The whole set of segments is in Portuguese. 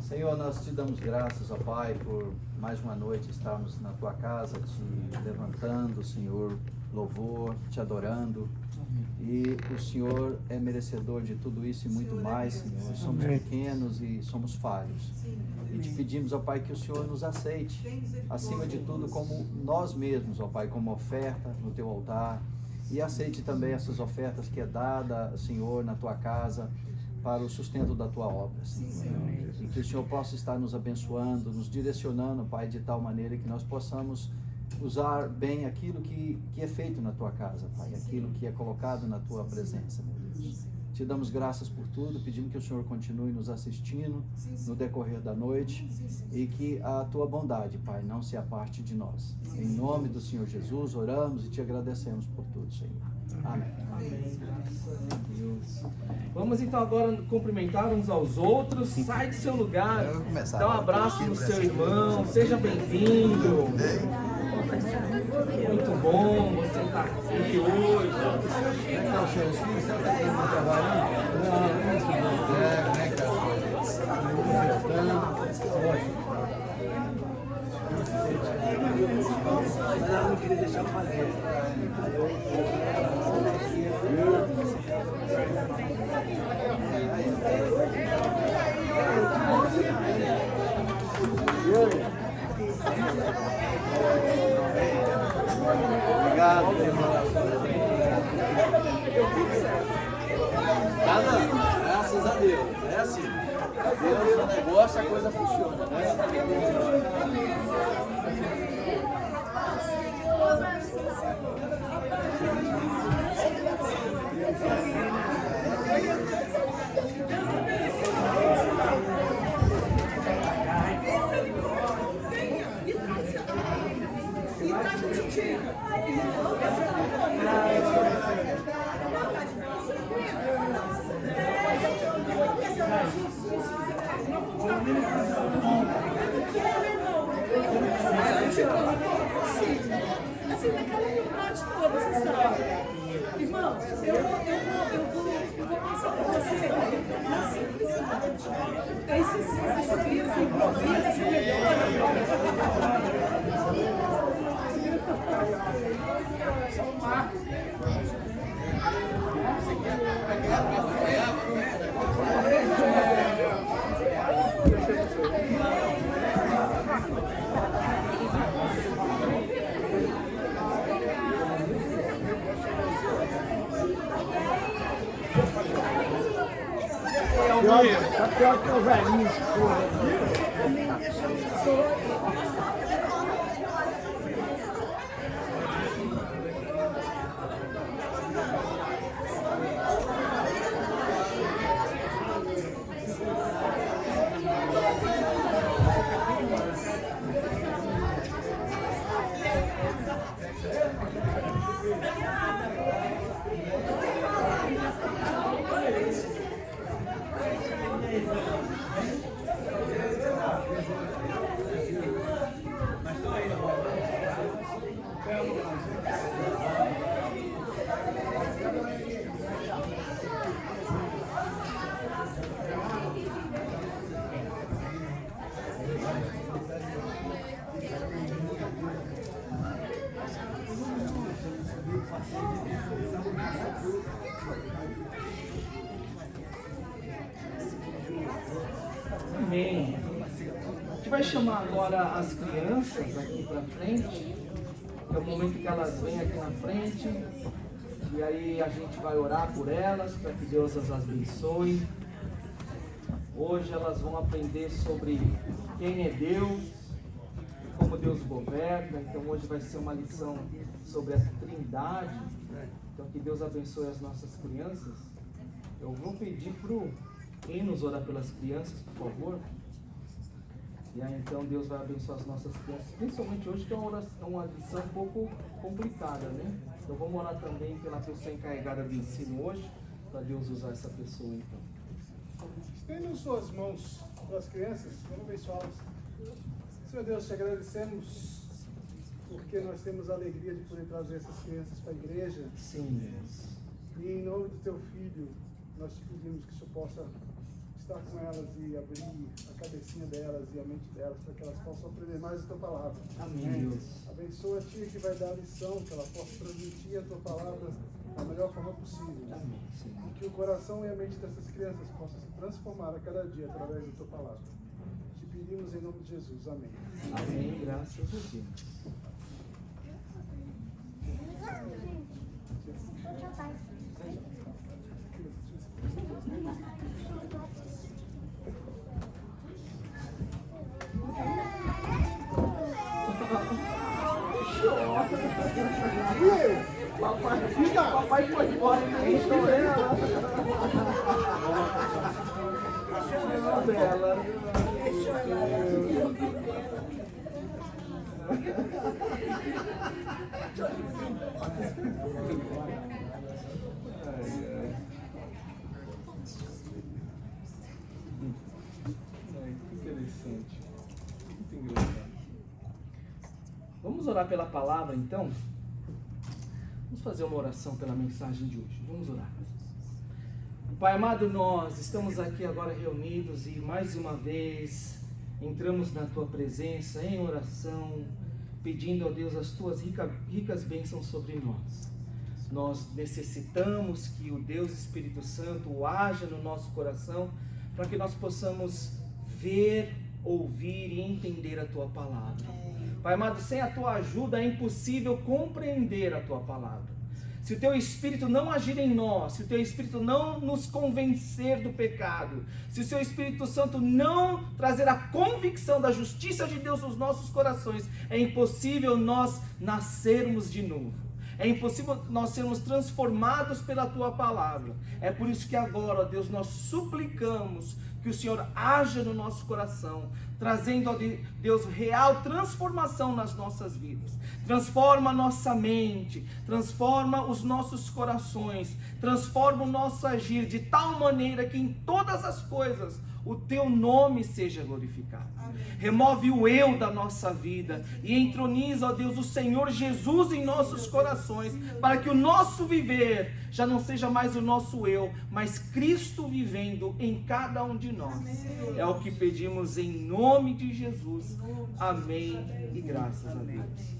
Senhor, nós te damos graças, ó Pai, por mais uma noite estarmos na tua casa, te levantando, Senhor, louvor, te adorando. E o Senhor é merecedor de tudo isso e muito mais, Senhor. Somos pequenos e somos falhos. E te pedimos, ó Pai, que o Senhor nos aceite, acima de tudo, como nós mesmos, ó Pai, como oferta no teu altar. E aceite também essas ofertas que é dada, Senhor, na tua casa, para o sustento da tua obra, Senhor. E que o Senhor possa estar nos abençoando, nos direcionando, Pai, de tal maneira que nós possamos usar bem aquilo que é feito na tua casa, Pai, aquilo que é colocado na tua presença, meu Deus. Te damos graças por tudo, pedimos que o Senhor continue nos assistindo no decorrer da noite e que a tua bondade, Pai, não se aparte de nós. Em nome do Senhor Jesus, oramos e te agradecemos por tudo, Senhor. Amém. Amém. Graças a Deus. Vamos então agora cumprimentar uns aos outros. Sai do seu lugar. Dá um abraço no seu irmão. Seja bem-vindo. Muito bom você estar aqui hoje. Como é que tá os seus filhos? Você está aqui no trabalho? Como é que tá as coisas? Mas ela não queria deixar eu fazer. Obrigado, graças a Deus. É assim. Deus no negócio, a coisa funciona, né? Assim, naquela vontade toda, você sabe. Irmão, eu vou passar para você na simplicidade. Aí você cria, você improvisa, você melhora. São Marcos. Tá pior que o velhinho, porra. Amém. A gente vai chamar agora as crianças aqui para frente. É o momento que elas vêm aqui na frente. E aí a gente vai orar por elas, para que Deus as abençoe. Hoje elas vão aprender sobre quem é Deus, como Deus governa. Então hoje vai ser uma lição sobre a Trindade. Então que Deus abençoe as nossas crianças. Eu vou pedir para o Enos orar pelas crianças, por favor. E aí então Deus vai abençoar as nossas crianças, principalmente hoje que é uma lição um pouco complicada, né? Então vamos orar também pela pessoa encarregada de ensino hoje, para Deus usar essa pessoa então. Estendam suas mãos para as crianças, vamos abençoá-las. Senhor Deus, te agradecemos porque nós temos a alegria de poder trazer essas crianças para a igreja. Sim, Deus. E em nome do teu Filho, nós te pedimos que o Senhor possa estar com elas e abrir a cabecinha delas e a mente delas para que elas possam aprender mais a tua palavra. Amém, Deus. Abençoa a tia que vai dar a lição, que ela possa transmitir a tua palavra da melhor forma possível. Amém, Senhor. E que o coração e a mente dessas crianças possam se transformar a cada dia através da tua palavra. Te pedimos em nome de Jesus. Amém. Amém, graças a Deus. Papai foi embora e nem estou ela. Bela. Que interessante. Muito engraçado. Vamos orar pela palavra então? Vamos fazer uma oração pela mensagem de hoje. Vamos orar. Pai amado, nós estamos aqui agora reunidos e mais uma vez entramos na Tua presença em oração, pedindo a Deus as Tuas ricas bênçãos sobre nós. Nós necessitamos que o Deus Espírito Santo haja no nosso coração para que nós possamos ver, ouvir e entender a Tua palavra. Pai amado, sem a Tua ajuda é impossível compreender a Tua palavra. Se o Teu Espírito não agir em nós, se o Teu Espírito não nos convencer do pecado, se o Seu Espírito Santo não trazer a convicção da justiça de Deus nos nossos corações, é impossível nós nascermos de novo. É impossível nós sermos transformados pela Tua palavra. É por isso que agora, ó Deus, nós suplicamos que o Senhor haja no nosso coração, trazendo, ó Deus, real transformação nas nossas vidas. Transforma a nossa mente, transforma os nossos corações, transforma o nosso agir de tal maneira que em todas as coisas o Teu nome seja glorificado. Amém. Remove o eu da nossa vida e entroniza, ó Deus, o Senhor Jesus em nossos corações, para que o nosso viver já não seja mais o nosso eu, mas Cristo vivendo em cada um de nós. Amém. É o que pedimos em nome de Jesus. Amém e graças a Deus.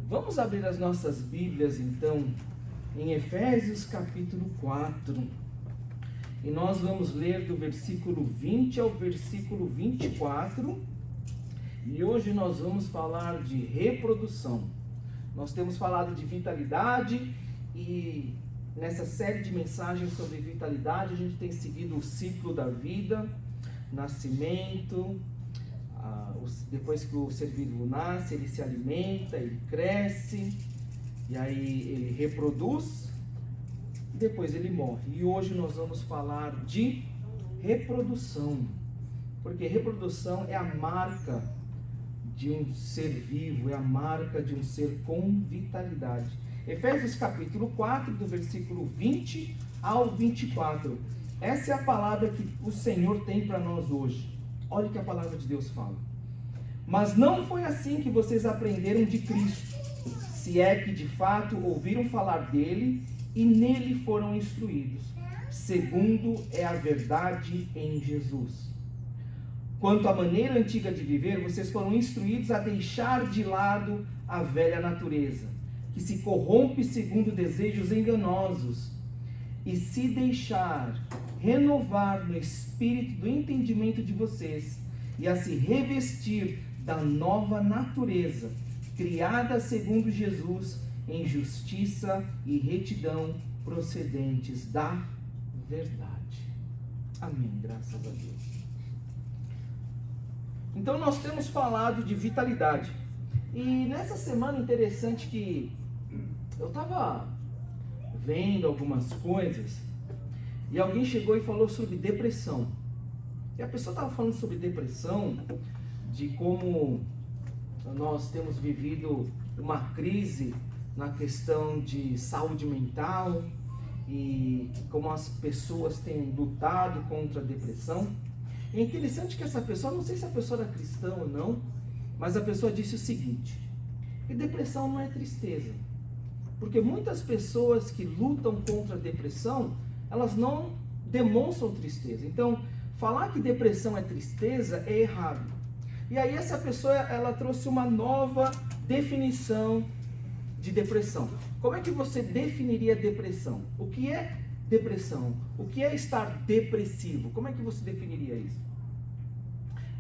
Vamos abrir as nossas Bíblias então em Efésios capítulo 4. E nós vamos ler do versículo 20 ao versículo 24. E hoje nós vamos falar de reprodução. Nós temos falado de vitalidade e nessa série de mensagens sobre vitalidade a gente tem seguido o ciclo da vida, nascimento, depois que o ser vivo nasce, ele se alimenta, ele cresce, e aí ele reproduz, e depois ele morre. E hoje nós vamos falar de reprodução, porque reprodução é a marca de um ser vivo, é a marca de um ser com vitalidade. Efésios capítulo 4, do versículo 20 ao 24. Essa é a palavra que o Senhor tem para nós hoje. Olha o que a palavra de Deus fala. Mas não foi assim que vocês aprenderam de Cristo, se é que de fato ouviram falar dele e nele foram instruídos, segundo é a verdade em Jesus. Quanto à maneira antiga de viver, vocês foram instruídos a deixar de lado a velha natureza, que se corrompe segundo desejos enganosos, e se deixar renovar no espírito do entendimento de vocês, e a se revestir da nova natureza, criada segundo Jesus, em justiça e retidão procedentes da verdade. Amém, graças a Deus. Então nós temos falado de vitalidade. E nessa semana interessante que eu estava vendo algumas coisas e alguém chegou e falou sobre depressão. E a pessoa estava falando sobre depressão, de como nós temos vivido uma crise na questão de saúde mental e como as pessoas têm lutado contra a depressão. É interessante que essa pessoa, não sei se a pessoa era cristã ou não, mas a pessoa disse o seguinte: que depressão não é tristeza, porque muitas pessoas que lutam contra a depressão, elas não demonstram tristeza. Então, falar que depressão é tristeza é errado. E aí essa pessoa, ela trouxe uma nova definição de depressão. Como é que você definiria depressão? O que é depressão? O que é estar depressivo? Como é que você definiria isso?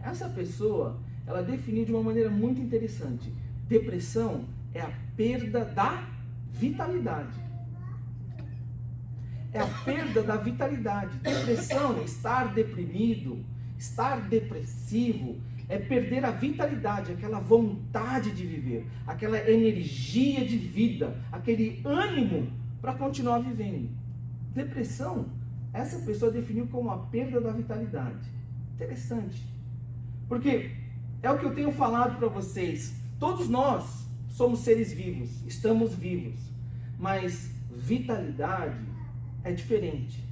Essa pessoa, ela definiu de uma maneira muito interessante. Depressão é a perda da vitalidade. É a perda da vitalidade. Depressão, estar deprimido, estar depressivo, é perder a vitalidade, aquela vontade de viver, aquela energia de vida, aquele ânimo para continuar vivendo. Depressão, essa pessoa definiu como a perda da vitalidade. Interessante. Porque é o que eu tenho falado para vocês. Todos nós somos seres vivos, estamos vivos, mas vitalidade é diferente.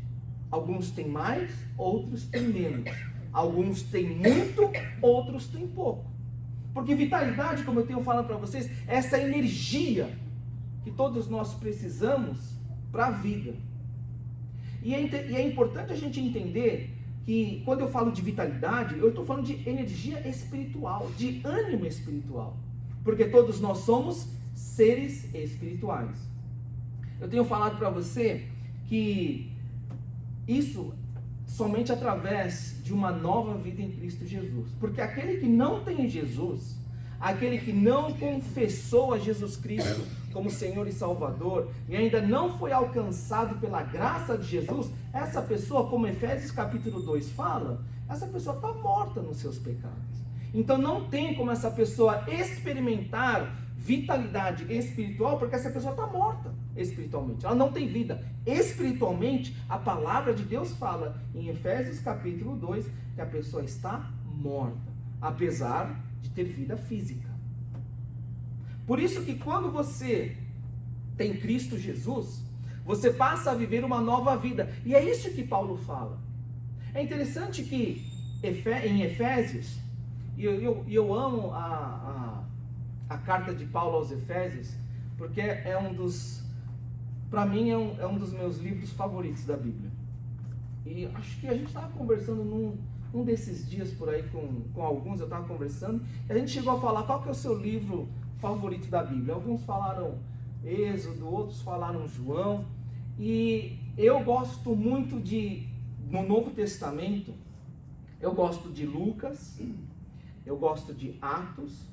Alguns têm mais, outros têm menos. Alguns têm muito, outros têm pouco. Porque vitalidade, como eu tenho falado para vocês, é essa energia que todos nós precisamos para a vida. E é importante a gente entender que quando eu falo de vitalidade, eu estou falando de energia espiritual, de ânimo espiritual. Porque todos nós somos seres espirituais. Eu tenho falado para você que isso somente através de uma nova vida em Cristo Jesus. Porque aquele que não tem Jesus, aquele que não confessou a Jesus Cristo como Senhor e Salvador, e ainda não foi alcançado pela graça de Jesus, essa pessoa, como Efésios capítulo 2 fala, essa pessoa está morta nos seus pecados. Então não tem como essa pessoa experimentar vitalidade espiritual, porque essa pessoa está morta espiritualmente, ela não tem vida. Espiritualmente, a palavra de Deus fala em Efésios capítulo 2, que a pessoa está morta, apesar de ter vida física. Por isso que quando você tem Cristo Jesus, você passa a viver uma nova vida, e é isso que Paulo fala. É interessante que em Efésios, e eu amo a carta de Paulo aos Efésios, porque é um dos, para mim é um dos meus livros favoritos da Bíblia. E acho que a gente estava conversando num desses dias por aí com alguns, eu estava conversando, e a gente chegou a falar qual que é o seu livro favorito da Bíblia. Alguns falaram Êxodo, outros falaram João, e eu gosto muito no Novo Testamento, eu gosto de Lucas, eu gosto de Atos,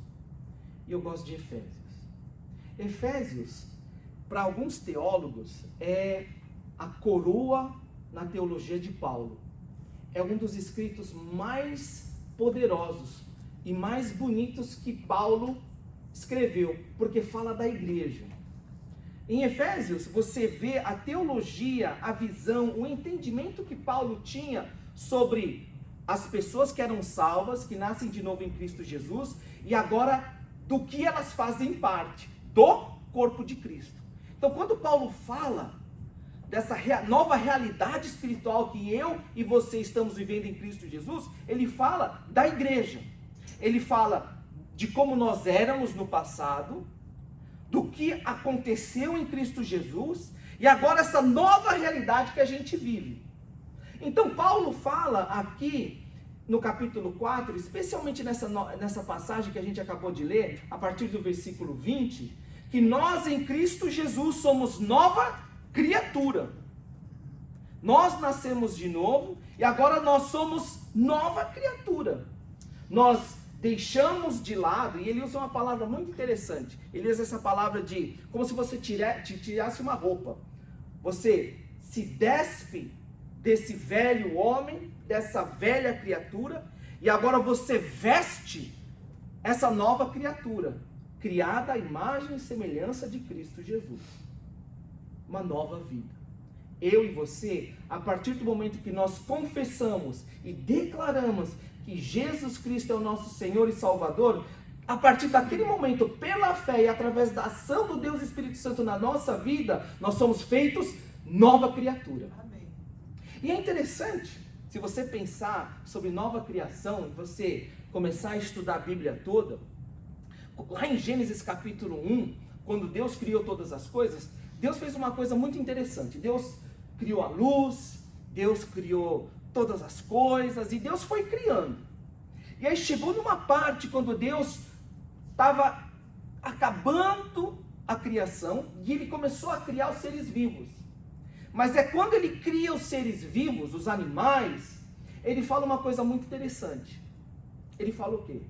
e eu gosto de Efésios. Efésios, para alguns teólogos, é a coroa na teologia de Paulo. É um dos escritos mais poderosos e mais bonitos que Paulo escreveu, porque fala da igreja. Em Efésios, você vê a teologia, a visão, o entendimento que Paulo tinha sobre as pessoas que eram salvas, que nascem de novo em Cristo Jesus, e agora do que elas fazem parte, do corpo de Cristo. Então, quando Paulo fala dessa nova realidade espiritual que eu e você estamos vivendo em Cristo Jesus, ele fala da igreja. Ele fala de como nós éramos no passado, do que aconteceu em Cristo Jesus, e agora essa nova realidade que a gente vive. Então, Paulo fala aqui no capítulo 4, especialmente nessa passagem que a gente acabou de ler, a partir do versículo 20, que nós em Cristo Jesus somos nova criatura. Nós nascemos de novo e agora nós somos nova criatura. Nós deixamos de lado, e ele usa uma palavra muito interessante, ele usa essa palavra de, como se você tirasse uma roupa. Você se despe desse velho homem, dessa velha criatura, e agora você veste essa nova criatura, criada à imagem e semelhança de Cristo Jesus. Uma nova vida. Eu e você, a partir do momento que nós confessamos e declaramos que Jesus Cristo é o nosso Senhor e Salvador, a partir daquele momento, pela fé e através da ação do Deus Espírito Santo na nossa vida, nós somos feitos nova criatura. Amém. E é interessante, se você pensar sobre nova criação, você começar a estudar a Bíblia toda, lá em Gênesis capítulo 1, quando Deus criou todas as coisas, Deus fez uma coisa muito interessante. Deus criou a luz, Deus criou todas as coisas e Deus foi criando. E aí chegou numa parte quando Deus estava acabando a criação e ele começou a criar os seres vivos. Mas é quando ele cria os seres vivos, os animais, ele fala uma coisa muito interessante. Ele fala o quê?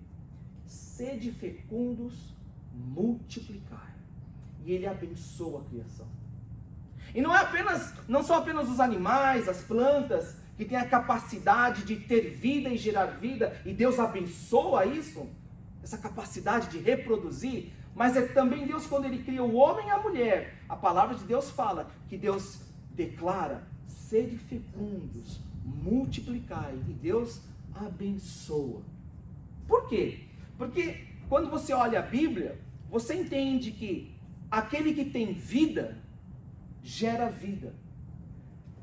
Sede fecundos, multiplicai. E ele abençoa a criação. E não são apenas os animais, as plantas, que têm a capacidade de ter vida e gerar vida, e Deus abençoa isso, essa capacidade de reproduzir, mas é também Deus, quando ele cria o homem e a mulher, a palavra de Deus fala que Deus declara, sede fecundos, multiplicai, e Deus abençoa. Por quê? Porque quando você olha a Bíblia, você entende que aquele que tem vida, gera vida.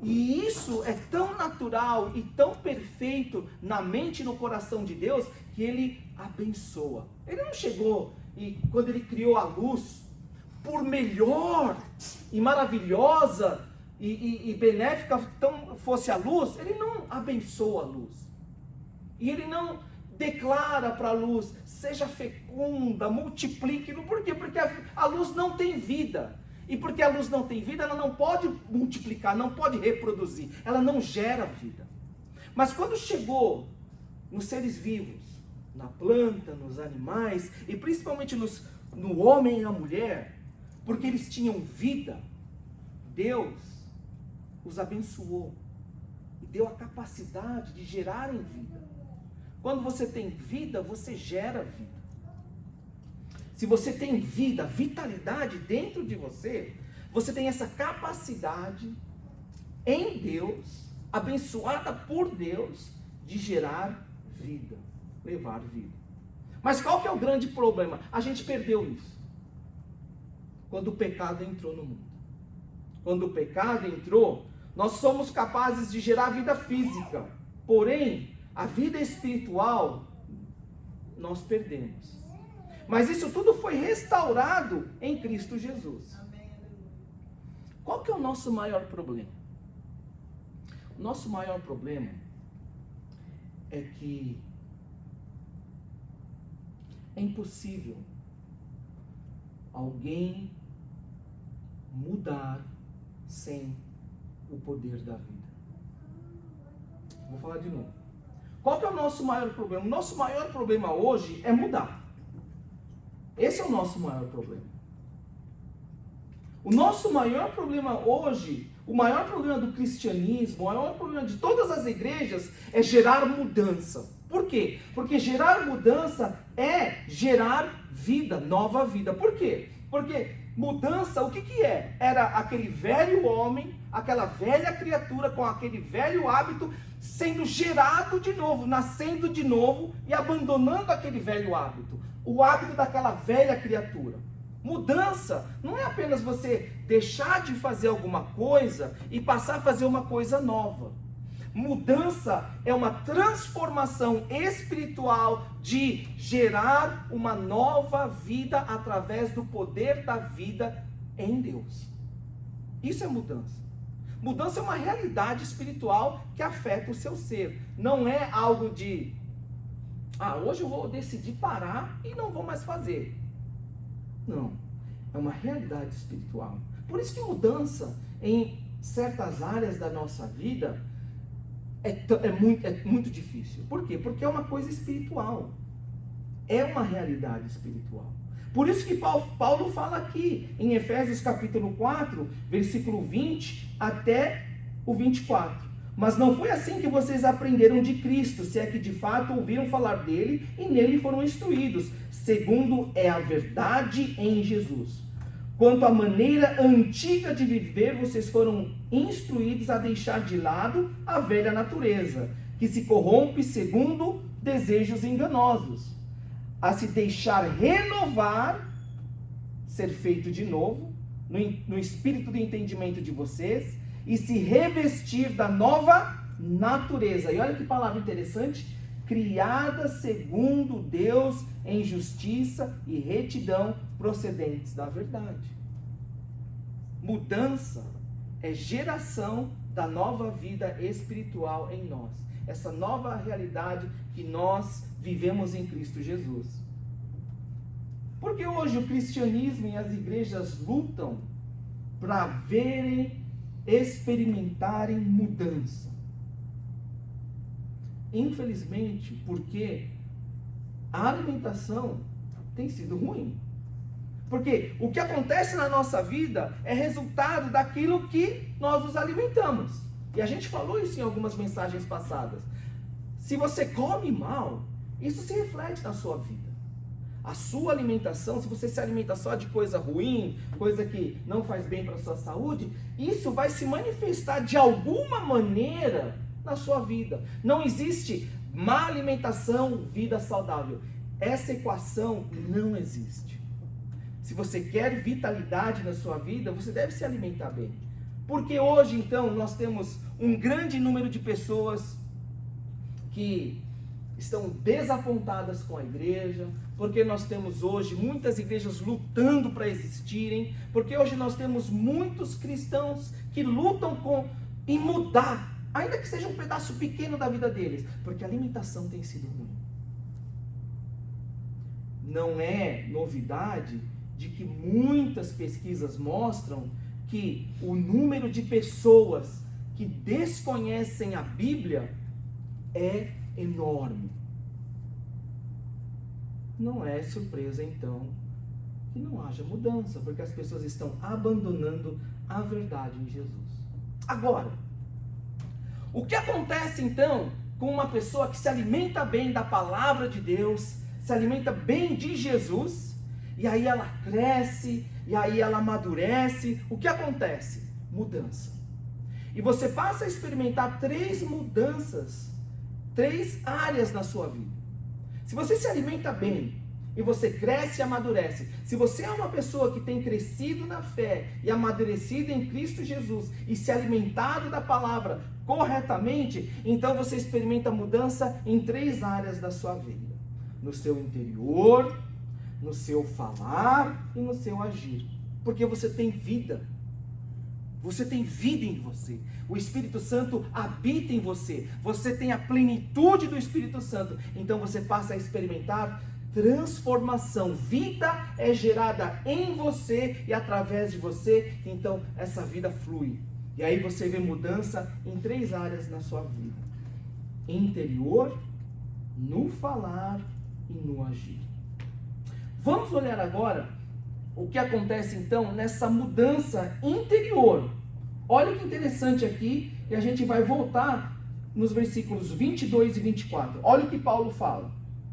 E isso é tão natural e tão perfeito na mente e no coração de Deus, que ele abençoa. Ele não chegou e quando ele criou a luz, por melhor e maravilhosa e benéfica tão fosse a luz, ele não abençoa a luz. E ele não declara para a luz, seja fecunda, multiplique. Por quê? Porque a luz não tem vida. E porque a luz não tem vida, ela não pode multiplicar, não pode reproduzir, ela não gera vida. Mas quando chegou nos seres vivos, na planta, nos animais, e principalmente no homem e na mulher, porque eles tinham vida, Deus os abençoou e deu a capacidade de gerarem vida. Quando você tem vida, você gera vida. Se você tem vida, vitalidade dentro de você, você tem essa capacidade em Deus, abençoada por Deus, de gerar vida, levar vida. Mas qual que é o grande problema? A gente perdeu isso. Quando o pecado entrou no mundo. Quando o pecado entrou, nós somos capazes de gerar vida física. Porém, a vida espiritual, nós perdemos. Mas isso tudo foi restaurado em Cristo Jesus. Qual que é o nosso maior problema? O nosso maior problema é que é impossível alguém mudar sem o poder da vida. Vou falar de novo. Qual que é o nosso maior problema? O nosso maior problema hoje é mudar. Esse é o nosso maior problema. O nosso maior problema hoje, o maior problema do cristianismo, o maior problema de todas as igrejas é gerar mudança. Por quê? Porque gerar mudança é gerar vida, nova vida. Por quê? Porque mudança, o que que é? Era aquele velho homem, aquela velha criatura com aquele velho hábito sendo gerado de novo, nascendo de novo e abandonando aquele velho hábito. O hábito daquela velha criatura. Mudança não é apenas você deixar de fazer alguma coisa e passar a fazer uma coisa nova. Mudança é uma transformação espiritual de gerar uma nova vida através do poder da vida em Deus. Isso é mudança. Mudança é uma realidade espiritual que afeta o seu ser. Não é algo de hoje eu vou decidir parar e não vou mais fazer. Não, é uma realidade espiritual. Por isso que mudança em certas áreas da nossa vida é muito difícil. Por quê? Porque é uma coisa espiritual. É uma realidade espiritual. Por isso que Paulo fala aqui, em Efésios capítulo 4, versículo 20 até o 24. Mas não foi assim que vocês aprenderam de Cristo, se é que de fato ouviram falar dele e nele foram instruídos, segundo é a verdade em Jesus. Quanto à maneira antiga de viver, vocês foram instruídos a deixar de lado a velha natureza, que se corrompe segundo desejos enganosos, a se deixar renovar, ser feito de novo, no espírito do entendimento de vocês, e se revestir da nova natureza. E olha que palavra interessante, criada segundo Deus em justiça e retidão procedentes da verdade. Mudança é geração da nova vida espiritual em nós. Essa nova realidade que nós vivemos em Cristo Jesus. Porque hoje o cristianismo e as igrejas lutam para verem, experimentarem mudança. Infelizmente, porque a alimentação tem sido ruim. Porque o que acontece na nossa vida é resultado daquilo que nós nos alimentamos. E a gente falou isso em algumas mensagens passadas. Se você come mal, isso se reflete na sua vida. A sua alimentação, se você se alimenta só de coisa ruim, coisa que não faz bem para a sua saúde, isso vai se manifestar de alguma maneira na sua vida. Não existe má alimentação, vida saudável. Essa equação não existe. Se você quer vitalidade na sua vida, você deve se alimentar bem. Porque hoje, então, nós temos um grande número de pessoas que estão desapontadas com a igreja, porque nós temos hoje muitas igrejas lutando para existirem, porque hoje nós temos muitos cristãos que lutam em mudar, ainda que seja um pedaço pequeno da vida deles, porque a alimentação tem sido ruim. Não é novidade de que muitas pesquisas mostram que o número de pessoas que desconhecem a Bíblia é enorme. Não é surpresa, então, que não haja mudança, porque as pessoas estão abandonando a verdade em Jesus. Agora, o que acontece, então, com uma pessoa que se alimenta bem da palavra de Deus, se alimenta bem de Jesus, e aí ela cresce, e aí ela amadurece? O que acontece? Mudança. E você passa a experimentar 3 mudanças, 3 áreas na sua vida. Se você se alimenta bem, e você cresce e amadurece, se você é uma pessoa que tem crescido na fé, e amadurecido em Cristo Jesus, e se alimentado da palavra corretamente, então você experimenta mudança em 3 áreas da sua vida. No seu interior, no seu falar e no seu agir. Porque você tem vida. Você tem vida em você. O Espírito Santo habita em você. Você tem a plenitude do Espírito Santo. Então você passa a experimentar transformação. Vida é gerada em você e através de você. Então essa vida flui. E aí você vê mudança em 3 áreas na sua vida: interior, no falar e no agir. Vamos olhar agora o que acontece então nessa mudança interior. Olha que interessante aqui, e a gente vai voltar nos versículos 22 e 24. Olha o que Paulo fala.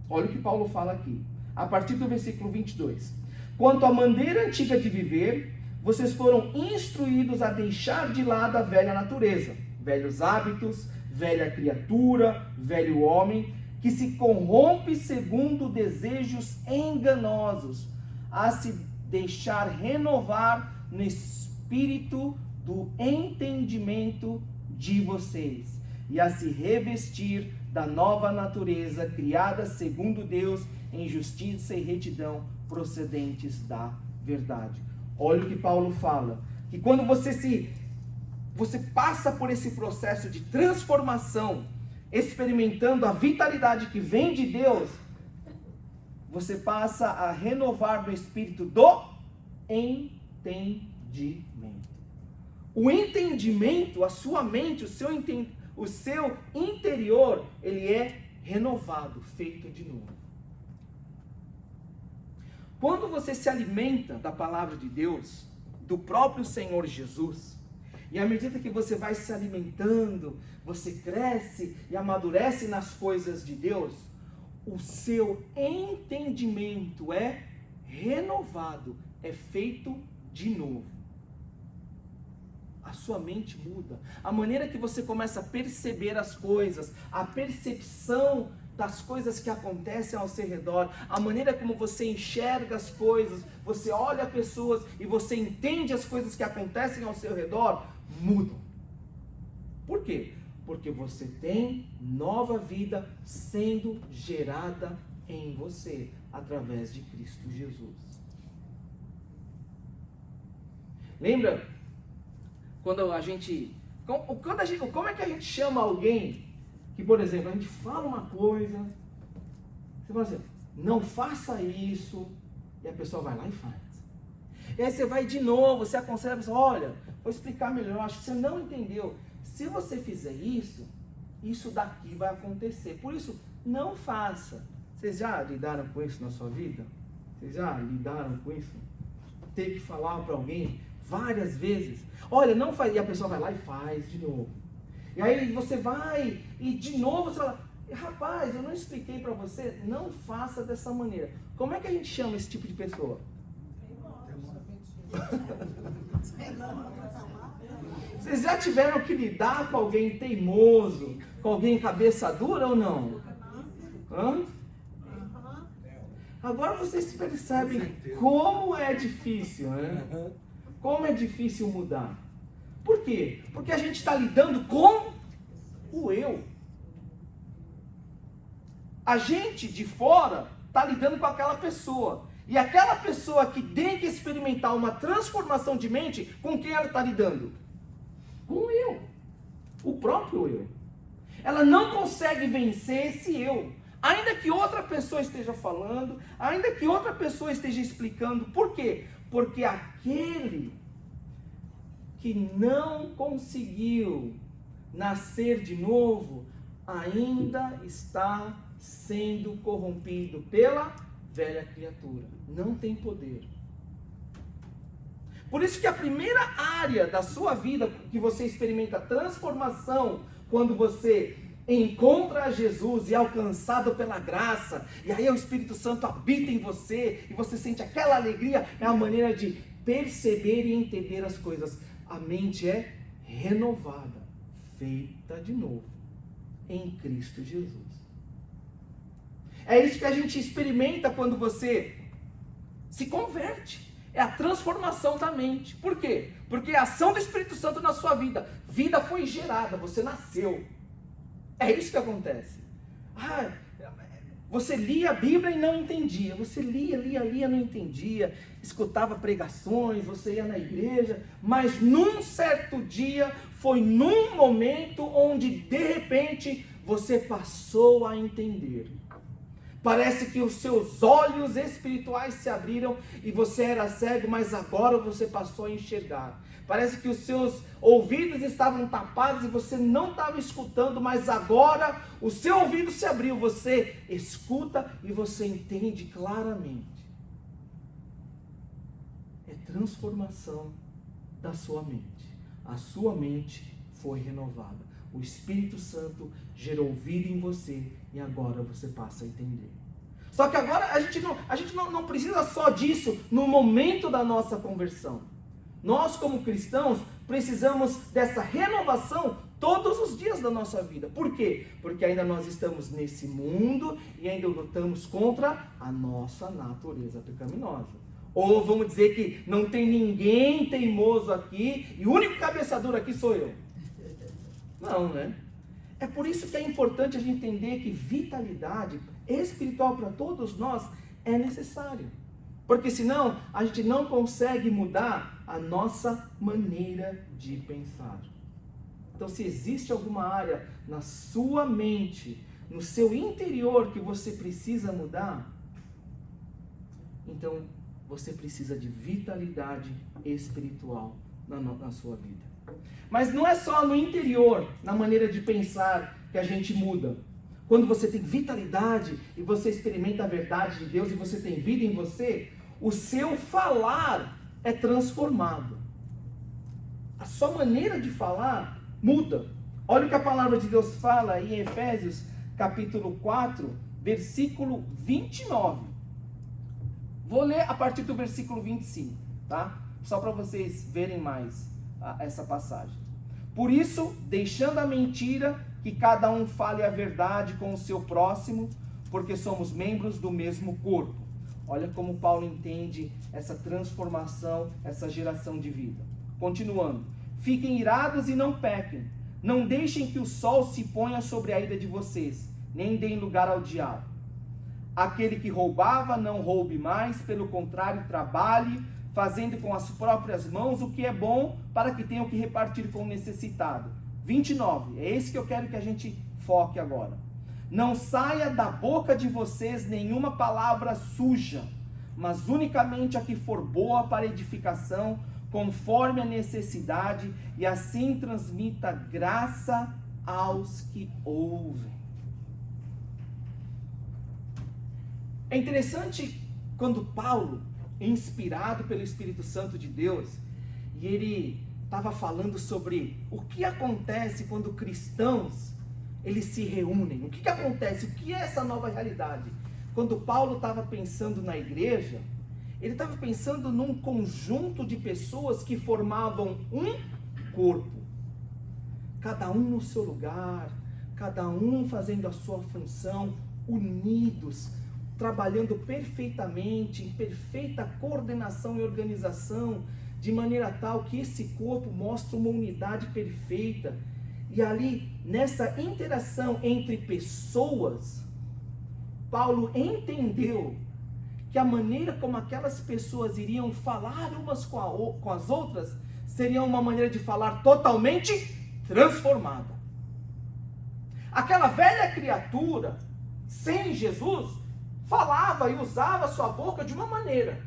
Olha o que Paulo fala aqui, a partir do versículo 22. Quanto à maneira antiga de viver, vocês foram instruídos a deixar de lado a velha natureza, velhos hábitos, velha criatura, velho homem, que se corrompe segundo desejos enganosos, a se deixar renovar no espírito do entendimento de vocês, e a se revestir da nova natureza, criada segundo Deus, em justiça e retidão, procedentes da verdade. Olha o que Paulo fala, que quando você passa por esse processo de transformação, experimentando a vitalidade que vem de Deus, você passa a renovar no espírito do entendimento. O entendimento, a sua mente, o seu interior, ele é renovado, feito de novo. Quando você se alimenta da palavra de Deus, do próprio Senhor Jesus, e à medida que você vai se alimentando, você cresce e amadurece nas coisas de Deus, o seu entendimento é renovado, é feito de novo. A sua mente muda. A maneira que você começa a perceber as coisas, a percepção das coisas que acontecem ao seu redor, a maneira como você enxerga as coisas, você olha pessoas e você entende as coisas que acontecem ao seu redor, mudam. Por quê? Porque você tem nova vida sendo gerada em você, através de Cristo Jesus. Lembra quando a gente Como é que a gente chama alguém que, por exemplo, a gente fala uma coisa, você fala assim, não faça isso, e a pessoa vai lá e faz. E aí você vai de novo, você aconselha a pessoa, olha, vou explicar melhor, acho que você não entendeu. Se você fizer isso, isso daqui vai acontecer. Por isso, não faça. Vocês já lidaram com isso na sua vida? Vocês já lidaram com isso? Ter que falar para alguém várias vezes, olha, não faz, e a pessoa vai lá e faz de novo. E aí você vai, e de novo você fala, rapaz, eu não expliquei para você, não faça dessa maneira. Como é que a gente chama esse tipo de pessoa? Vocês já tiveram que lidar com alguém teimoso, com alguém cabeça dura ou não? Hã? Agora vocês percebem como é difícil, né? Como é difícil mudar. Por quê? Porque a gente está lidando com o eu. A gente de fora está lidando com aquela pessoa. E aquela pessoa que tem que experimentar uma transformação de mente, com quem ela está lidando? Com o eu. O próprio eu. Ela não consegue vencer esse eu. Ainda que outra pessoa esteja falando, ainda que outra pessoa esteja explicando. Por quê? Porque aquele que não conseguiu nascer de novo, ainda está sendo corrompido pela velha criatura. Não tem poder. Por isso que a primeira área da sua vida que você experimenta transformação, quando você encontra Jesus e é alcançado pela graça, e aí o Espírito Santo habita em você, e você sente aquela alegria, é a maneira de perceber e entender as coisas. A mente é renovada, feita de novo, em Cristo Jesus. É isso que a gente experimenta quando você se converte. É a transformação da mente. Por quê? Porque a ação do Espírito Santo na sua vida. Vida foi gerada, você nasceu. É isso que acontece. Você lia a Bíblia e não entendia. Você lia, não entendia. Escutava pregações, você ia na igreja. Mas num certo dia, foi num momento onde de repente você passou a entender. Parece que os seus olhos espirituais se abriram e você era cego, mas agora você passou a enxergar. Parece que os seus ouvidos estavam tapados e você não estava escutando, mas agora o seu ouvido se abriu, você escuta e você entende claramente. É transformação da sua mente. A sua mente foi renovada. O Espírito Santo gerou vida em você e agora você passa a entender. Só que agora a gente não precisa só disso no momento da nossa conversão. Nós, como cristãos, precisamos dessa renovação todos os dias da nossa vida. Por quê? Porque ainda nós estamos nesse mundo e ainda lutamos contra a nossa natureza pecaminosa. Ou vamos dizer que não tem ninguém teimoso aqui e o único cabeça dura aqui sou eu. Não, né? É por isso que é importante a gente entender que vitalidade espiritual para todos nós é necessário. Porque senão a gente não consegue mudar a nossa maneira de pensar. Então, se existe alguma área na sua mente, no seu interior que você precisa mudar, então você precisa de vitalidade espiritual na sua vida. Mas não é só no interior, na maneira de pensar, que a gente muda. Quando você tem vitalidade e você experimenta a verdade de Deus e você tem vida em você, o seu falar é transformado. A sua maneira de falar muda. Olha o que a palavra de Deus fala em Efésios capítulo 4, versículo 29. Vou ler a partir do versículo 25, tá? Só para vocês verem mais essa passagem. Por isso, deixando a mentira, que cada um fale a verdade com o seu próximo, porque somos membros do mesmo corpo. Olha como Paulo entende essa transformação, essa geração de vida. Continuando. Fiquem irados e não pequem. Não deixem que o sol se ponha sobre a ira de vocês, nem deem lugar ao diabo. Aquele que roubava, não roube mais, pelo contrário, trabalhe, fazendo com as próprias mãos o que é bom, para que tenham que repartir com o necessitado. 29, é esse que eu quero que a gente foque agora. Não saia da boca de vocês nenhuma palavra suja, mas unicamente a que for boa para edificação, conforme a necessidade, e assim transmita graça aos que ouvem. É interessante quando Paulo, inspirado pelo Espírito Santo de Deus, e ele estava falando sobre o que acontece quando cristãos, eles se reúnem. O que acontece? O que é essa nova realidade? Quando Paulo estava pensando na igreja, ele estava pensando num conjunto de pessoas que formavam um corpo. Cada um no seu lugar, cada um fazendo a sua função, unidos, trabalhando perfeitamente, em perfeita coordenação e organização, de maneira tal que esse corpo mostra uma unidade perfeita. E ali, nessa interação entre pessoas, Paulo entendeu que a maneira como aquelas pessoas iriam falar umas com as outras, seria uma maneira de falar totalmente transformada. Aquela velha criatura, sem Jesus, falava e usava sua boca de uma maneira.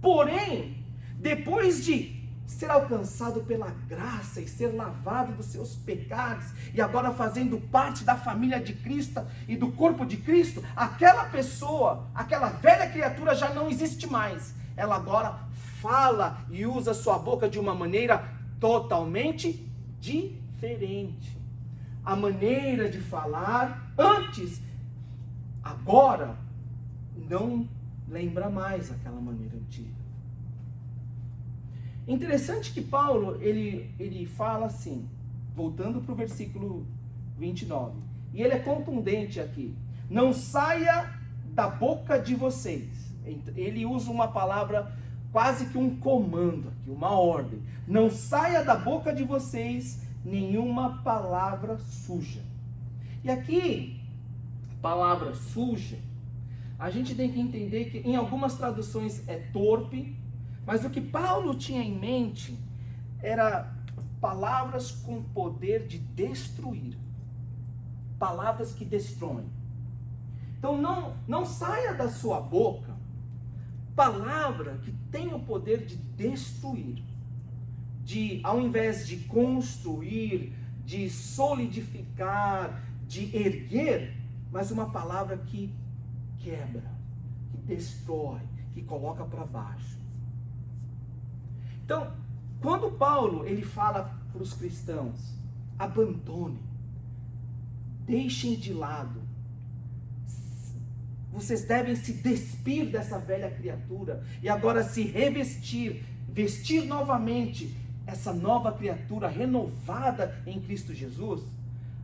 Porém, depois de ser alcançado pela graça e ser lavado dos seus pecados, e agora fazendo parte da família de Cristo e do corpo de Cristo, aquela pessoa, aquela velha criatura já não existe mais. Ela agora fala e usa sua boca de uma maneira totalmente diferente. A maneira de falar antes, agora, não lembra mais aquela maneira antiga. Interessante que Paulo, ele fala assim, voltando para o versículo 29, e ele é contundente aqui: não saia da boca de vocês. Ele usa uma palavra, quase que um comando aqui, uma ordem. Não saia da boca de vocês nenhuma palavra suja. E aqui, palavra suja, a gente tem que entender que em algumas traduções é torpe, mas o que Paulo tinha em mente era palavras com poder de destruir. Palavras que destroem. Então não saia da sua boca palavra que tem o poder de destruir. De, ao invés de construir, de solidificar, de erguer, mas uma palavra que quebra, que destrói, que coloca para baixo. Então, quando Paulo ele fala para os cristãos, abandone, deixem de lado, vocês devem se despir dessa velha criatura e agora se revestir, vestir novamente essa nova criatura renovada em Cristo Jesus,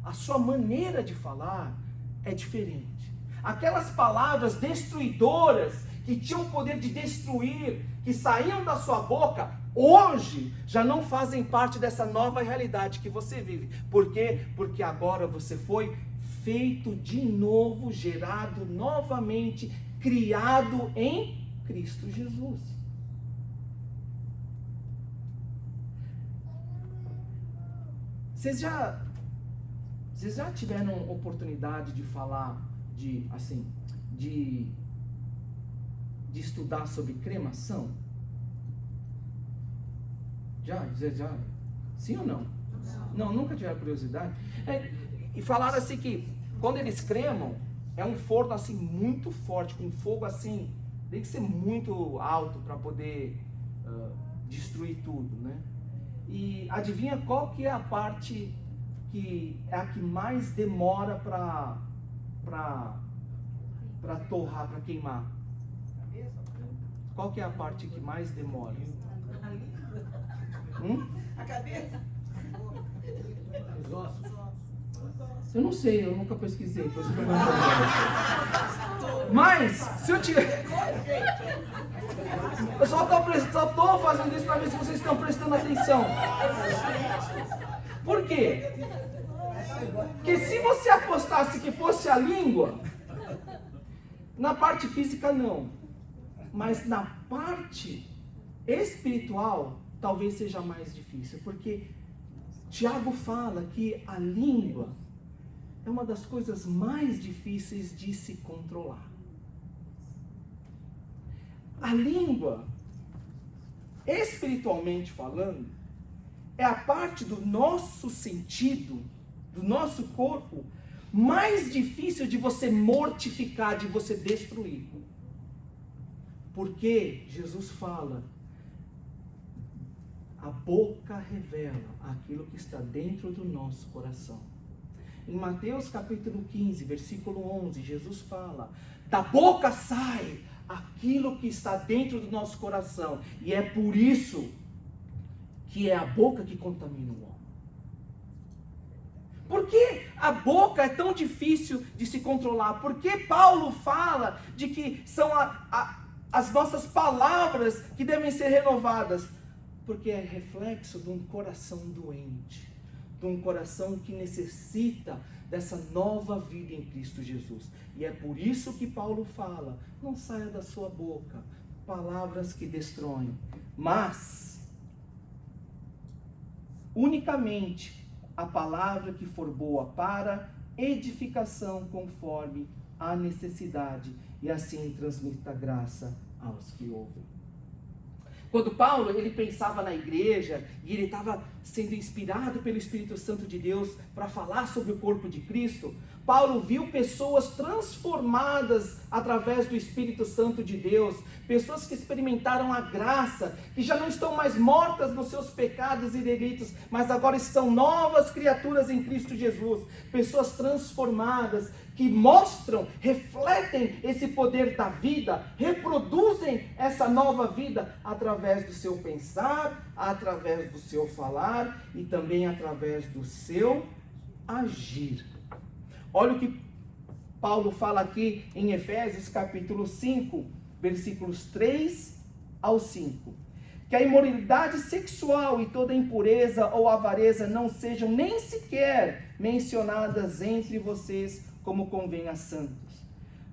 a sua maneira de falar é diferente. Aquelas palavras destruidoras que tinham o poder de destruir, que saíam da sua boca, hoje já não fazem parte dessa nova realidade que você vive. Por quê? Porque agora você foi feito de novo, gerado novamente, criado em Cristo Jesus. Vocês já tiveram oportunidade de falar, de estudar sobre cremação? Já? Sim ou não? Não, nunca tiveram curiosidade? E falaram assim que quando eles cremam, é um forno assim muito forte, com fogo assim, tem que ser muito alto para poder destruir tudo, né? E adivinha qual que é a parte que é a que mais demora para torrar, para queimar? Qual que é a parte que mais demora? A cabeça? Os ossos. Eu não sei, eu nunca pesquisei. Mas, se eu tiver... Eu só estou fazendo isso para ver se vocês estão prestando atenção. Por quê? Porque se você apostasse que fosse a língua, na parte física não, mas na parte espiritual talvez seja mais difícil, porque Tiago fala que a língua é uma das coisas mais difíceis de se controlar. A língua, espiritualmente falando, é a parte do nosso sentido, do nosso corpo, mais difícil de você mortificar, de você destruir. Porque Jesus fala, a boca revela aquilo que está dentro do nosso coração. Em Mateus capítulo 15, versículo 11, Jesus fala, da boca sai aquilo que está dentro do nosso coração. E é por isso que é a boca que contamina o homem. Por que a boca é tão difícil de se controlar? Por que Paulo fala de que são as nossas palavras que devem ser renovadas? Porque é reflexo de um coração doente, de um coração que necessita dessa nova vida em Cristo Jesus. E é por isso que Paulo fala, não saia da sua boca palavras que destroem, mas unicamente a palavra que for boa para edificação conforme a necessidade, e assim transmita graça aos que ouvem. Quando Paulo, ele pensava na igreja, e ele estava sendo inspirado pelo Espírito Santo de Deus para falar sobre o corpo de Cristo, Paulo viu pessoas transformadas através do Espírito Santo de Deus, pessoas que experimentaram a graça, que já não estão mais mortas nos seus pecados e delitos, mas agora são novas criaturas em Cristo Jesus, pessoas transformadas, que mostram, refletem esse poder da vida, reproduzem essa nova vida através do seu pensar, através do seu falar e também através do seu agir. Olha o que Paulo fala aqui em Efésios capítulo 5, versículos 3 ao 5. Que a imoralidade sexual e toda impureza ou avareza não sejam nem sequer mencionadas entre vocês, como convém a santos.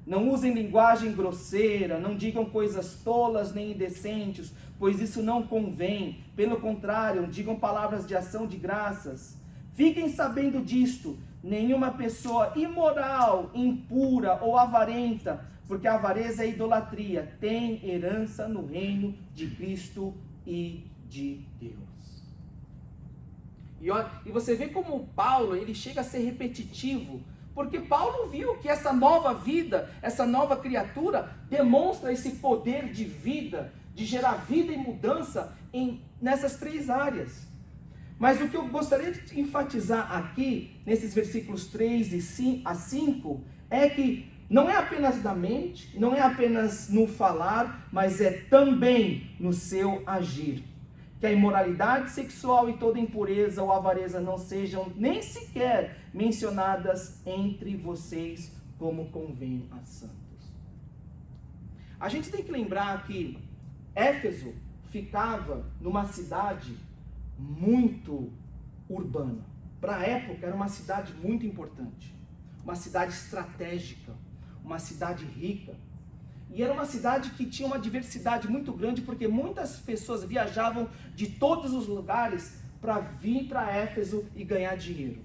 Não usem linguagem grosseira, não digam coisas tolas nem indecentes, pois isso não convém. Pelo contrário, digam palavras de ação de graças. Fiquem sabendo disto, nenhuma pessoa imoral, impura ou avarenta, porque a avareza é idolatria, tem herança no reino de Cristo e de Deus. E você vê como Paulo, ele chega a ser repetitivo, porque Paulo viu que essa nova vida, essa nova criatura, demonstra esse poder de vida, de gerar vida e mudança nessas três áreas. Mas o que eu gostaria de enfatizar aqui, nesses versículos 3 a 5, é que não é apenas da mente, não é apenas no falar, mas é também no seu agir. Que a imoralidade sexual e toda impureza ou avareza não sejam nem sequer mencionadas entre vocês, como convém a santos. A gente tem que lembrar que Éfeso ficava numa cidade muito urbana. Para a época era uma cidade muito importante, uma cidade estratégica, uma cidade rica. E era uma cidade que tinha uma diversidade muito grande, porque muitas pessoas viajavam de todos os lugares para vir para Éfeso e ganhar dinheiro.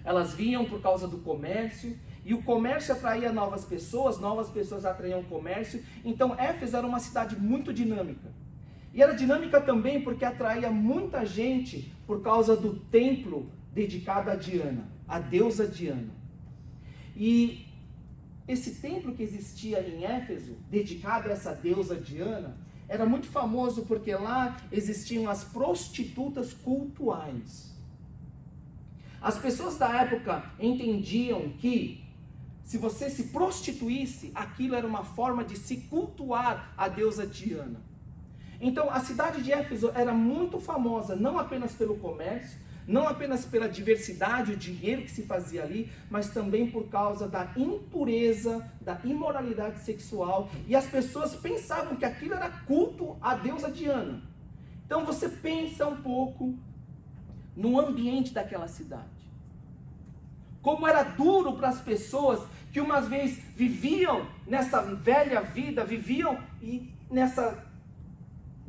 Elas vinham por causa do comércio, e o comércio atraía novas pessoas atraíam comércio. Então Éfeso era uma cidade muito dinâmica. E era dinâmica também porque atraía muita gente por causa do templo dedicado a Diana, a deusa Diana. E esse templo que existia em Éfeso, dedicado a essa deusa Diana, era muito famoso porque lá existiam as prostitutas cultuais. As pessoas da época entendiam que se você se prostituísse, aquilo era uma forma de se cultuar a deusa Diana. Então a cidade de Éfeso era muito famosa, não apenas pelo comércio, não apenas pela diversidade, o dinheiro que se fazia ali, mas também por causa da impureza, da imoralidade sexual, e as pessoas pensavam que aquilo era culto à deusa Diana. Então você pensa um pouco no ambiente daquela cidade. Como era duro para as pessoas que uma vez viviam nessa velha vida, viviam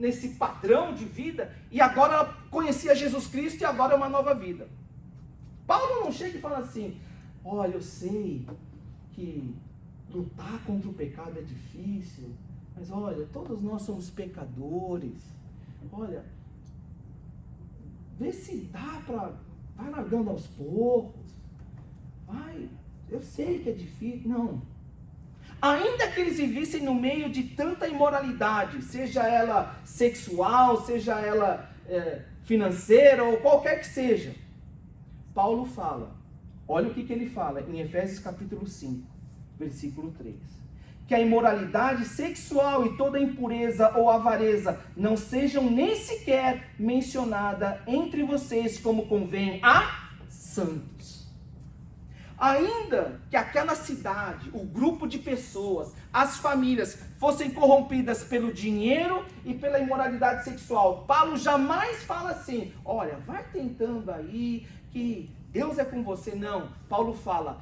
nesse padrão de vida, e agora ela conhecia Jesus Cristo e agora é uma nova vida. Paulo não chega e fala assim: olha, eu sei que lutar contra o pecado é difícil, mas olha, todos nós somos pecadores, olha, vê se dá para, vai largando aos poucos, vai, eu sei que é difícil. Não. Ainda que eles vivessem no meio de tanta imoralidade, seja ela sexual, seja ela financeira ou qualquer que seja, Paulo fala, olha o que ele fala em Efésios capítulo 5, versículo 3. Que a imoralidade sexual e toda impureza ou avareza não sejam nem sequer mencionada entre vocês como convém a santos. Ainda que aquela cidade, o grupo de pessoas, as famílias fossem corrompidas pelo dinheiro e pela imoralidade sexual, Paulo jamais fala assim: olha, vai tentando aí que Deus é com você. Não, Paulo fala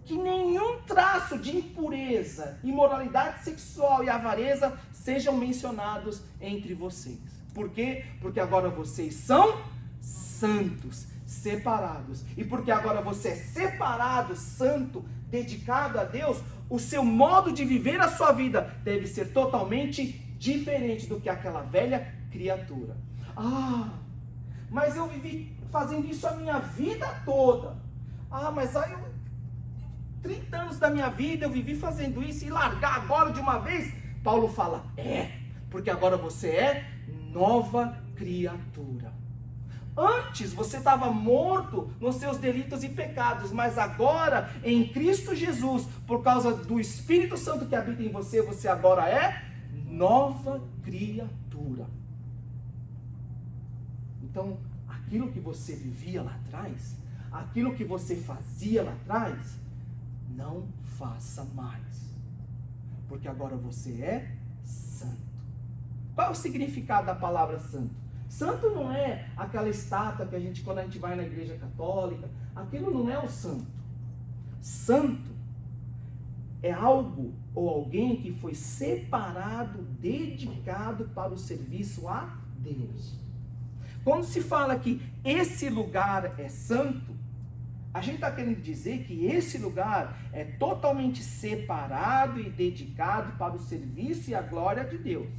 que nenhum traço de impureza, imoralidade sexual e avareza sejam mencionados entre vocês. Por quê? Porque agora vocês são santos, separados. E porque agora você é separado, santo, dedicado a Deus, o seu modo de viver a sua vida deve ser totalmente diferente do que aquela velha criatura. Ah, mas eu vivi fazendo isso a minha vida toda. Ah, mas aí 30 anos da minha vida eu vivi fazendo isso e largar agora de uma vez? Paulo fala, porque agora você é nova criatura. Antes você estava morto nos seus delitos e pecados, mas agora em Cristo Jesus, por causa do Espírito Santo que habita em você, você agora é nova criatura. Então, aquilo que você vivia lá atrás, aquilo que você fazia lá atrás, não faça mais, porque agora você é santo. Qual é o significado da palavra santo? Santo não é aquela estátua que a gente, quando a gente vai na igreja católica, aquilo não é o santo. Santo é algo ou alguém que foi separado, dedicado para o serviço a Deus. Quando se fala que esse lugar é santo, a gente está querendo dizer que esse lugar é totalmente separado e dedicado para o serviço e a glória de Deus.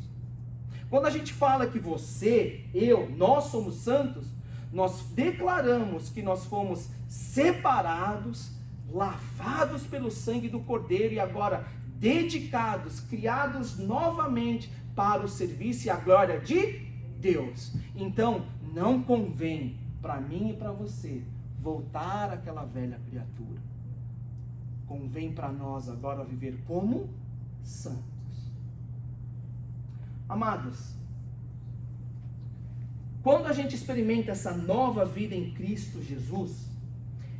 Quando a gente fala que você, eu, nós somos santos, nós declaramos que nós fomos separados, lavados pelo sangue do Cordeiro e agora dedicados, criados novamente para o serviço e a glória de Deus. Então, não convém para mim e para você voltar àquela velha criatura. Convém para nós agora viver como santos. Amados, quando a gente experimenta essa nova vida em Cristo Jesus,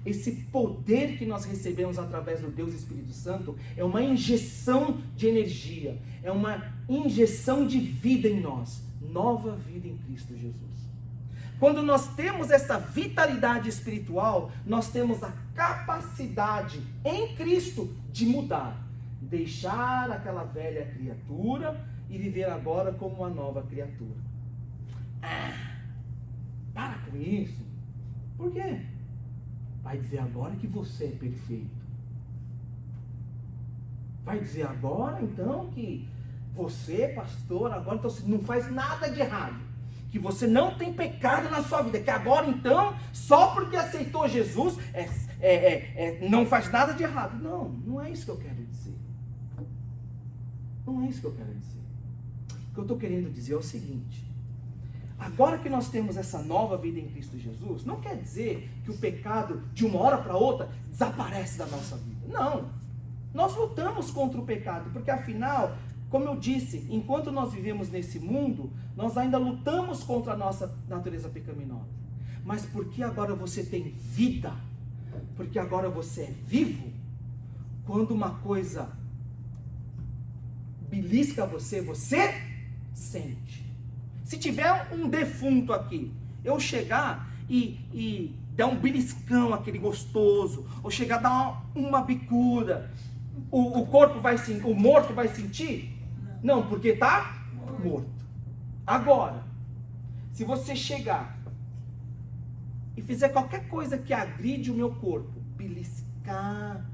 esse poder que nós recebemos através do Deus Espírito Santo é uma injeção de energia, é uma injeção de vida em nós, nova vida em Cristo Jesus. Quando nós temos essa vitalidade espiritual, nós temos a capacidade em Cristo de mudar, deixar aquela velha criatura e viver agora como uma nova criatura. Para com isso. Por quê? Vai dizer agora que você é perfeito. Vai dizer agora então que você, pastor, agora então, não faz nada de errado. Que você não tem pecado na sua vida. Que agora então, só porque aceitou Jesus, não faz nada de errado. Não, não é isso que eu quero dizer. Não é isso que eu quero dizer. O que eu estou querendo dizer é o seguinte: agora que nós temos essa nova vida em Cristo Jesus, não quer dizer que o pecado de uma hora para outra desaparece da nossa vida. Não, nós lutamos contra o pecado, porque afinal, como eu disse, enquanto nós vivemos nesse mundo, nós ainda lutamos contra a nossa natureza pecaminosa. Mas porque agora você tem vida, porque agora você é vivo, quando uma coisa belisca você, você sente. Se tiver um defunto aqui, eu chegar e dar um beliscão, aquele gostoso, ou chegar a dar uma bicuda, o corpo vai sentir, o morto vai sentir? Não, porque está morto. Agora, se você chegar e fizer qualquer coisa que agride o meu corpo, beliscar,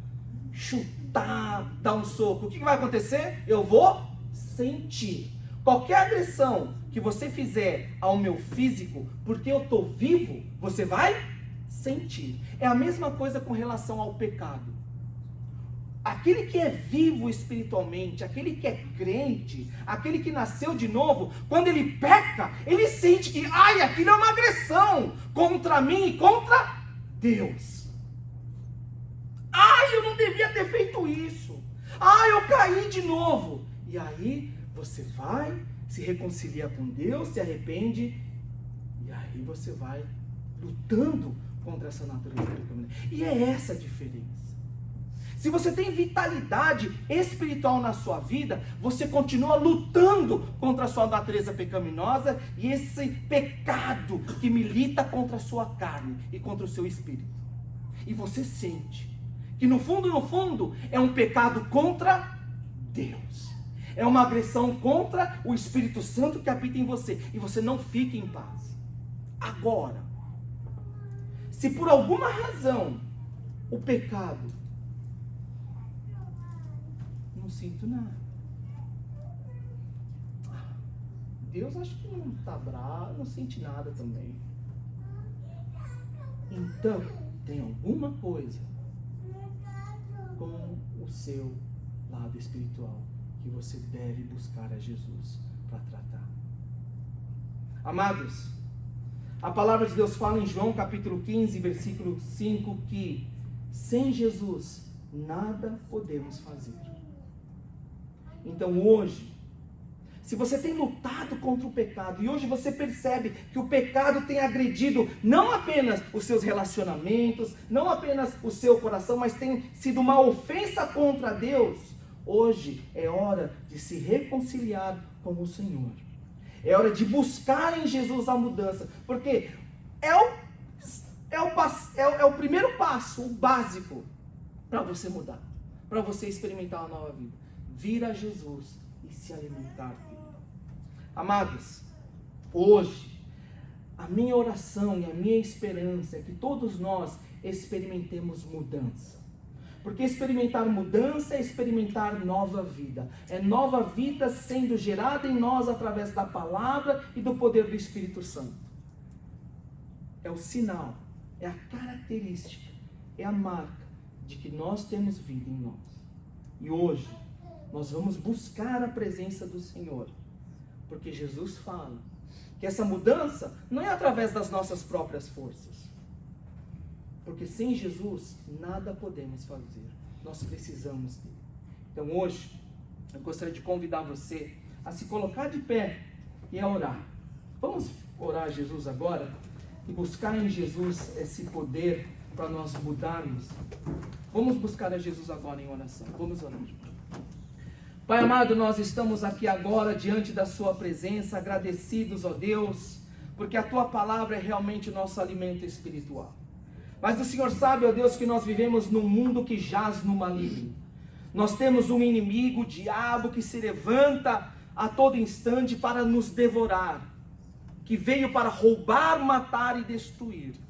chutar, dar um soco, o que vai acontecer? Eu vou sentir. Qualquer agressão que você fizer ao meu físico, porque eu estou vivo, você vai sentir. É a mesma coisa com relação ao pecado. Aquele que é vivo espiritualmente, aquele que é crente, aquele que nasceu de novo, quando ele peca, ele sente que, aquilo é uma agressão contra mim e contra Deus. Eu não devia ter feito isso. Eu caí de novo. E aí você vai, se reconcilia com Deus, se arrepende, e aí você vai lutando contra essa natureza pecaminosa. E é essa a diferença. Se você tem vitalidade espiritual na sua vida, você continua lutando contra a sua natureza pecaminosa e esse pecado que milita contra a sua carne e contra o seu espírito. E você sente que no fundo, é um pecado contra Deus. É uma agressão contra o Espírito Santo que habita em você. E você não fica em paz. Agora, se por alguma razão o pecado, não sinto nada. Deus acho que não está bravo, não sente nada também. Então, tem alguma coisa com o seu lado espiritual que você deve buscar a Jesus para tratar. Amados, a palavra de Deus fala em João capítulo 15, versículo 5, que sem Jesus nada podemos fazer. Então hoje, se você tem lutado contra o pecado e hoje você percebe que o pecado tem agredido não apenas os seus relacionamentos, não apenas o seu coração, mas tem sido uma ofensa contra Deus, hoje é hora de se reconciliar com o Senhor. É hora de buscar em Jesus a mudança, porque é o primeiro passo, o básico, para você mudar, para você experimentar uma nova vida. Vir a Jesus e se alimentar dele. Amados, hoje, a minha oração e a minha esperança é que todos nós experimentemos mudança. Porque experimentar mudança é experimentar nova vida. É nova vida sendo gerada em nós através da palavra e do poder do Espírito Santo. É o sinal, é a característica, é a marca de que nós temos vida em nós. E hoje, nós vamos buscar a presença do Senhor, porque Jesus fala que essa mudança não é através das nossas próprias forças, porque sem Jesus nada podemos fazer, nós precisamos dele. Então hoje, eu gostaria de convidar você a se colocar de pé e a orar. Vamos orar a Jesus agora e buscar em Jesus esse poder para nós mudarmos. Vamos buscar a Jesus agora em oração, vamos orar. Pai amado, nós estamos aqui agora diante da sua presença, agradecidos, ó Deus, porque a tua palavra é realmente o nosso alimento espiritual. Mas o Senhor sabe, ó Deus, que nós vivemos num mundo que jaz no maligno. Nós temos um inimigo, o diabo, que se levanta a todo instante para nos devorar, que veio para roubar, matar e destruir.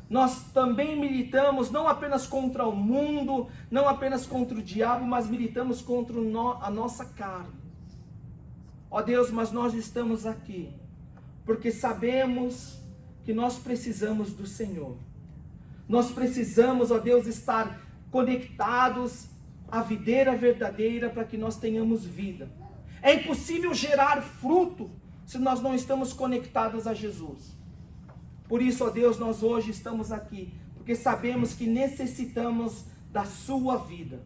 Nós também militamos não apenas contra o mundo, não apenas contra o diabo, mas militamos contra a nossa carne. Ó Deus, mas nós estamos aqui porque sabemos que nós precisamos do Senhor. Nós precisamos, ó Deus, estar conectados à videira verdadeira para que nós tenhamos vida. É impossível gerar fruto se nós não estamos conectados a Jesus. Por isso, ó Deus, nós hoje estamos aqui, porque sabemos que necessitamos da sua vida.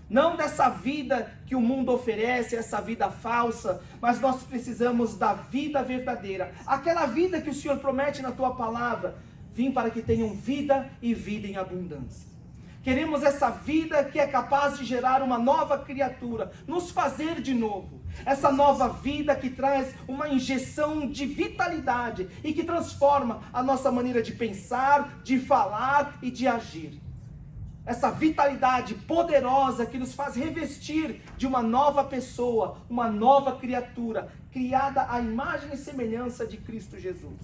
Não dessa vida que o mundo oferece, essa vida falsa, mas nós precisamos da vida verdadeira. Aquela vida que o Senhor promete na tua palavra. Vim para que tenham vida e vida em abundância. Queremos essa vida que é capaz de gerar uma nova criatura, nos fazer de novo. Essa nova vida que traz uma injeção de vitalidade e que transforma a nossa maneira de pensar, de falar e de agir. essa vitalidade poderosa que nos faz revestir de uma nova pessoa, uma nova criatura, criada à imagem e semelhança de Cristo Jesus.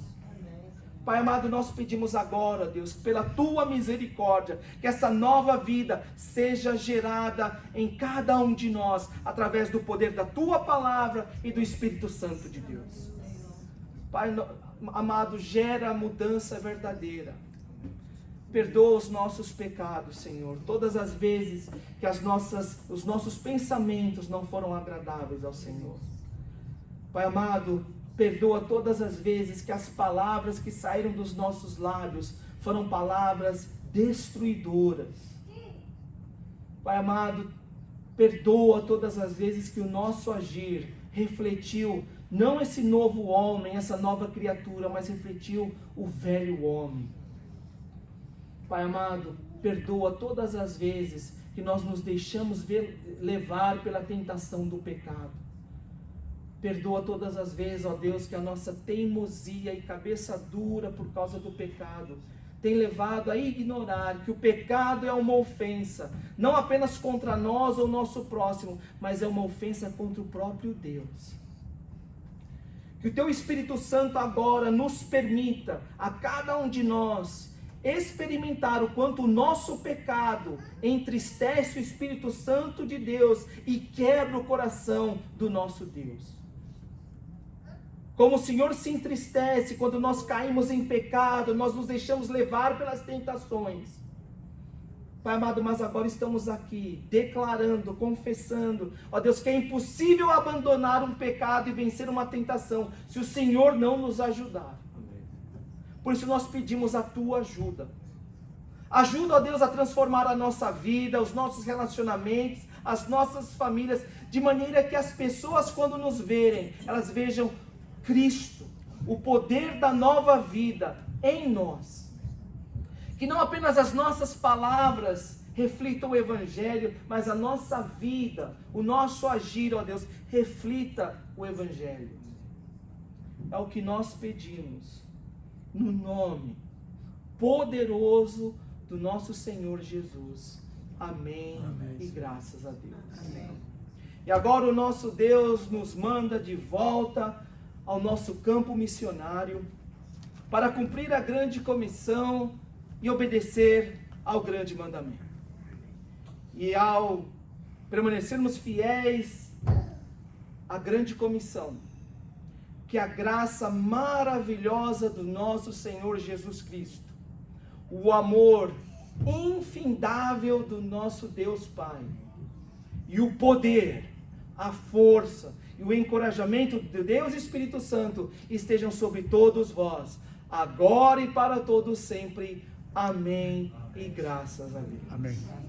Pai amado, nós pedimos agora, Deus, pela Tua misericórdia, que essa nova vida seja gerada em cada um de nós, através do poder da Tua palavra e do Espírito Santo de Deus. Pai amado, gera a mudança verdadeira. Perdoa os nossos pecados, Senhor, todas as vezes que os nossos pensamentos não foram agradáveis ao Senhor. Pai amado, perdoa todas as vezes que as palavras que saíram dos nossos lábios foram palavras destruidoras. Pai amado, perdoa todas as vezes que o nosso agir refletiu não esse novo homem, essa nova criatura, mas refletiu o velho homem. Pai amado, perdoa todas as vezes que nós nos deixamos levar pela tentação do pecado. Perdoa todas as vezes, ó Deus, que a nossa teimosia e cabeça dura por causa do pecado tem levado a ignorar que o pecado é uma ofensa, não apenas contra nós ou nosso próximo, mas é uma ofensa contra o próprio Deus. Que o Teu Espírito Santo agora nos permita, a cada um de nós, experimentar o quanto o nosso pecado entristece o Espírito Santo de Deus e quebra o coração do nosso Deus. Como o Senhor se entristece quando nós caímos em pecado, nós nos deixamos levar pelas tentações. Pai amado, mas agora estamos aqui declarando, confessando, ó Deus, que é impossível abandonar um pecado e vencer uma tentação se o Senhor não nos ajudar. Por isso nós pedimos a Tua ajuda. Ajuda, ó Deus, a transformar a nossa vida, os nossos relacionamentos, as nossas famílias, de maneira que as pessoas, quando nos verem, elas vejam Cristo, o poder da nova vida em nós. Que não apenas as nossas palavras reflitam o Evangelho, mas a nossa vida, o nosso agir, ó Deus, reflita o Evangelho. É o que nós pedimos, no nome poderoso do nosso Senhor Jesus. Amém. Amém. E graças a Deus. Amém. E agora o nosso Deus nos manda de volta ao nosso campo missionário para cumprir a grande comissão e obedecer ao grande mandamento. E ao permanecermos fiéis à grande comissão, que a graça maravilhosa do nosso Senhor Jesus Cristo, o amor infindável do nosso Deus Pai, e o poder, a força e o encorajamento de Deus Espírito Santo estejam sobre todos vós, agora e para todos sempre. Amém. E graças a Deus. Amém.